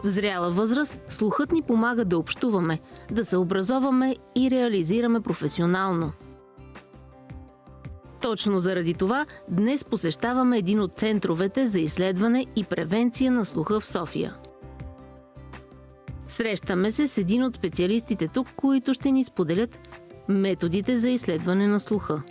В зряла възраст слухът ни помага да общуваме, да се образоваме и реализираме професионално. Точно заради това днес посещаваме един от центровете за изследване и превенция на слуха в София. Срещаме се с един от специалистите тук, които ще ни споделят методите за изследване на слуха.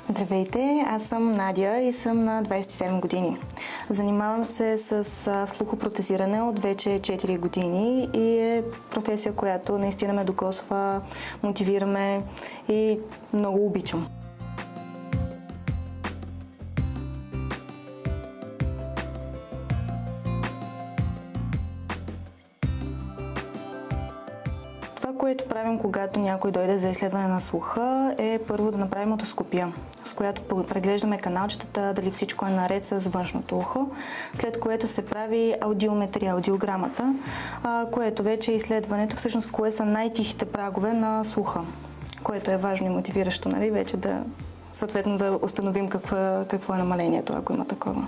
Здравейте, аз съм Надя и съм на 27 години. Занимавам се с слухопротезиране от вече 4 години и е професия, която наистина ме докосва, мотивираме и много обичам. Това, което правим, когато някой дойде за изследване на слуха, е първо да направим отоскопия, с която преглеждаме каналчетата, дали всичко е наред с външното ухо, след което се прави аудиометрия, аудиограмата, което вече е изследването, всъщност кое са най-тихите прагове на слуха, което е важно и мотивиращо, нали, вече съответно да установим какво е намалението, ако има такова.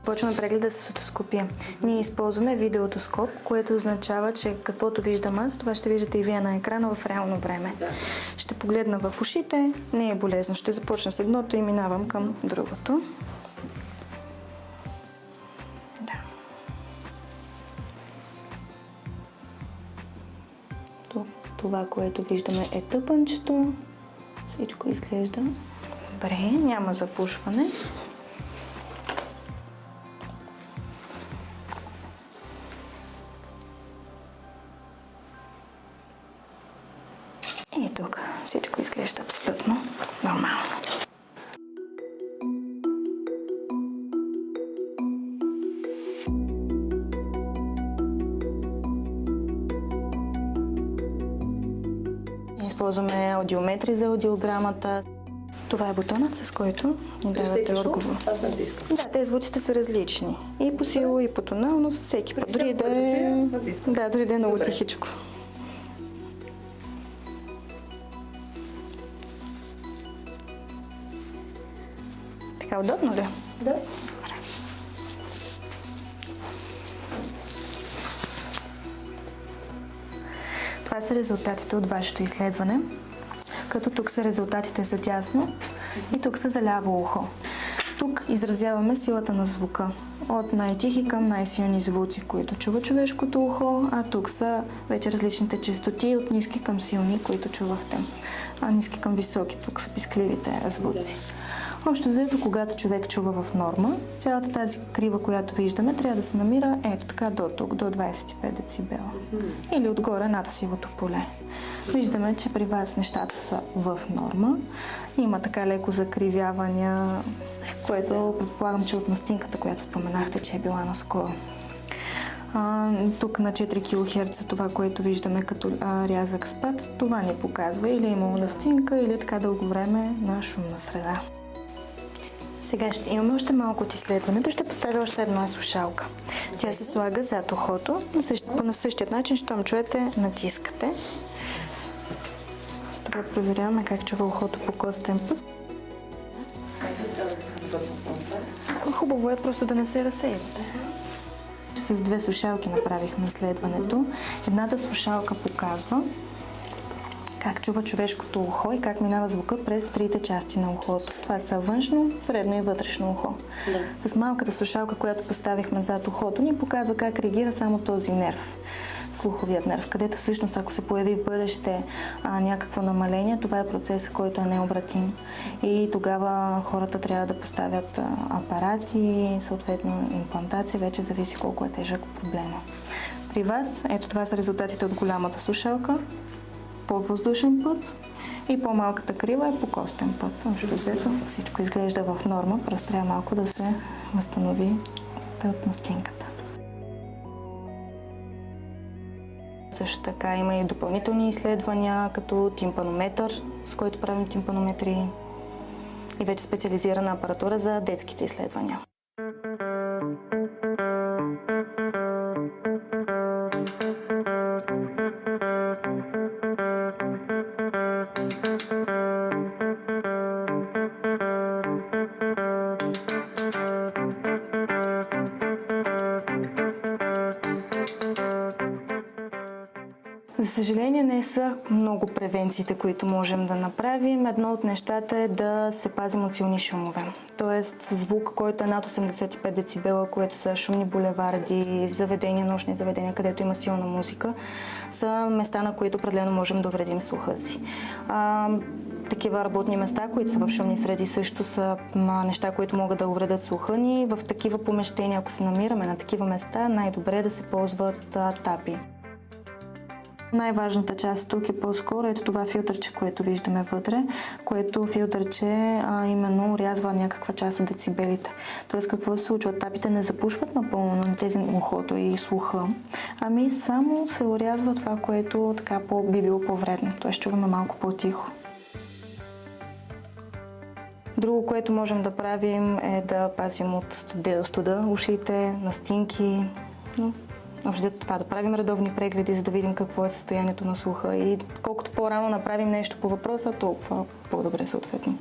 Почваме прегледа с отоскопия. Ние използваме видеоотоскоп, което означава, че каквото виждам аз, това ще виждате и вие на екрана в реално време. Ще погледна в ушите, не е болезнено. Ще започна с едното и минавам към другото. Да. Това, което виждаме е тъпънчето. Всичко изглежда добре, няма запушване. И тук всичко изглежда абсолютно нормално. Използваме аудиометри за аудиограмата. Това е бутонът, с който ни давате отговор. Аз натискам. Да, тези звуците са различни. И по сила, и по тоналност, всеки път. Дори да е много тихичко. Така удобно ли? Да. Това са резултатите от вашето изследване, като тук са резултатите за дясно и тук са за ляво ухо. Тук изразяваме силата на звука, от най-тихи към най-силни звуци, които чува човешкото ухо, а тук са вече различните честоти, от ниски към силни, които чувахте, а ниски към високи, тук са пискливите звуци. Общо взето, когато човек чува в норма, цялата тази крива, която виждаме, трябва да се намира ето така до тук, до 25 децибела. Или отгоре над сивото поле. Виждаме, че при вас нещата са в норма. Има така леко закривявания, което предполагам, че от настинката, която споменахте, че е била наскоро. Тук на 4 кГц това, което виждаме като рязък спад, това ни показва или е имало настинка, или така дълго време на шумна среда. Сега ще имаме още малко от изследването. Ще поставя още една слушалка. Тя се слага зад ухото. По същия начин, щом чуете, натискате. С това проверяваме как чува ухото по костен път. Хубаво е просто да не се разсеят. С две слушалки направихме изследването. Едната слушалка показва как чува човешкото ухо и как минава звука през трите части на ухото. Това са външно, средно и вътрешно ухо. Да. С малката слушалка, която поставихме зад ухото, ни показва как реагира само този нерв, слуховият нерв, където всъщност, ако се появи в бъдеще някакво намаление, това е процес, който е необратим. И тогава хората трябва да поставят апарати, съответно имплантация, вече зависи колко е тежък проблема. При вас, ето това са резултатите от голямата слушалка. По-въздушен път и по-малката крива е по костен път. Общо взето всичко изглежда в норма, просто трябва малко да се възстанови от настинката. Също така има и допълнителни изследвания, като тимпанометър, с който правим тимпанометрии, и вече специализирана апаратура за детските изследвания. За съжаление не са много превенциите, които можем да направим. Едно от нещата е да се пазим от силни шумове. Тоест звук, който е над 85 децибела, което са шумни булеварди, заведения, нощни заведения, където има силна музика, са места, на които определено можем да увредим слуха си. Такива работни места, които са в шумни среди, също са неща, които могат да увредят слуха ни. В такива помещения, ако се намираме на такива места, най-добре е да се ползват тапи. Най-важната част тук е по-скоро ето това филтърче, което виждаме вътре, което филтърче именно урязва някаква част от децибелите. Тоест какво се случва? Тапите не запушват напълно на тези ухото и слуха, ами само се урязва това, което така би било по-вредно. Тоест чуваме малко по-тихо. Друго, което можем да правим е да пазим от студа ушите, настинки. Общо това, да правим редовни прегледи, за да видим какво е състоянието на слуха и колкото по-рано направим нещо по въпроса, толкова по-добре съответно.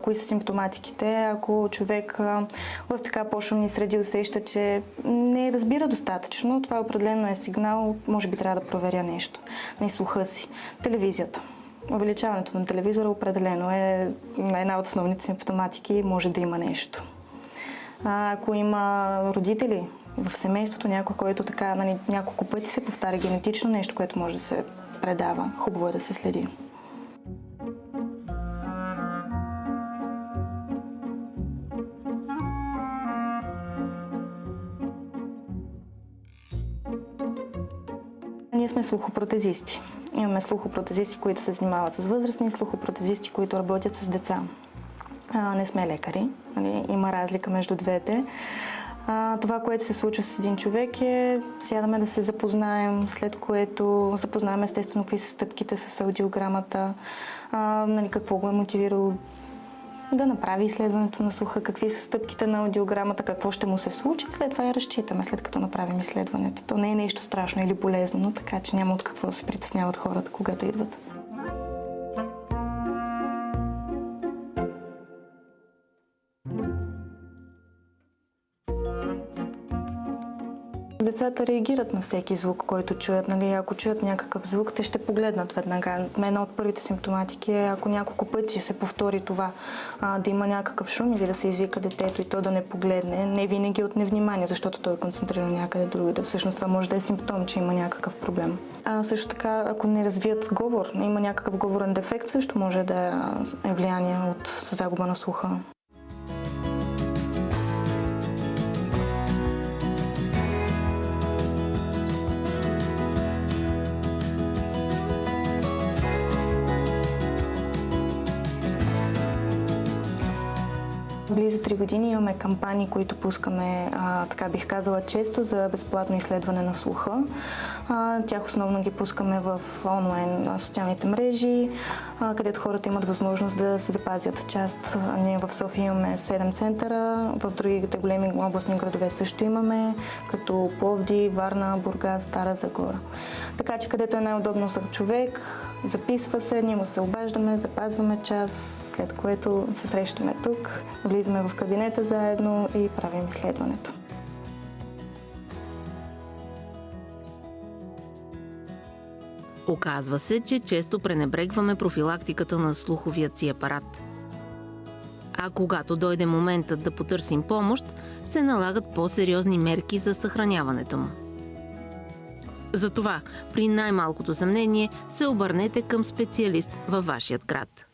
Кои са симптоматиките? Ако човек в така по-шумни среди усеща, че не разбира достатъчно, това определено е сигнал, може би трябва да проверя нещо на слуха си. Телевизията. Увеличаването на телевизора определено е една от основните симптоматики, може да има нещо. Ако има родители в семейството, някой, който така няколко пъти се повтаря генетично, нещо, което може да се предава, хубаво е да се следи. Ние сме слухопротезисти. Имаме слухопротезисти, които се занимават с възрастни, слухопротезисти, които работят с деца. Не сме лекари, има разлика между двете. Това, което се случва с един човек е, сядаме да се запознаем, след което запознаем естествено какви са стъпките с аудиограмата, какво го е мотивирало да направи изследването на слуха, какви са стъпките на аудиограмата, какво ще му се случи. След това я разчитаме, след като направим изследването. То не е нещо страшно или болезнено, така че няма от какво да се притесняват хората, когато идват. Децата реагират на всеки звук, който чуят. Ако чуят някакъв звук, те ще погледнат веднага. Една от първите симптоматики е, ако няколко пъти се повтори това, да има някакъв шум или да се извика детето и то да не погледне, не винаги от невнимание, защото той е концентриран някъде другаде. Всъщност това може да е симптом, че има някакъв проблем. Също така, ако не развият говор, има някакъв говорен дефект, също може да е влияние от загуба на слуха. Близо 3 години имаме кампании, които пускаме, така бих казала, често за безплатно изследване на слуха. Тях основно ги пускаме в онлайн социалните мрежи, където хората имат възможност да се запазят част. Ние в София имаме 7 центъра, в другите големи областни градове също имаме, като Пловдив, Варна, Бургас, Стара Загора. Така че където е най-удобно за човек, записва се, ние му се обаждаме, запазваме час, след което се срещаме тук, влизаме в кабинета заедно и правим изследването. Оказва се, че често пренебрегваме профилактиката на слуховият си апарат. А когато дойде моментът да потърсим помощ, се налагат по-сериозни мерки за съхраняването му. Затова, при най-малкото съмнение, се обърнете към специалист във вашият град.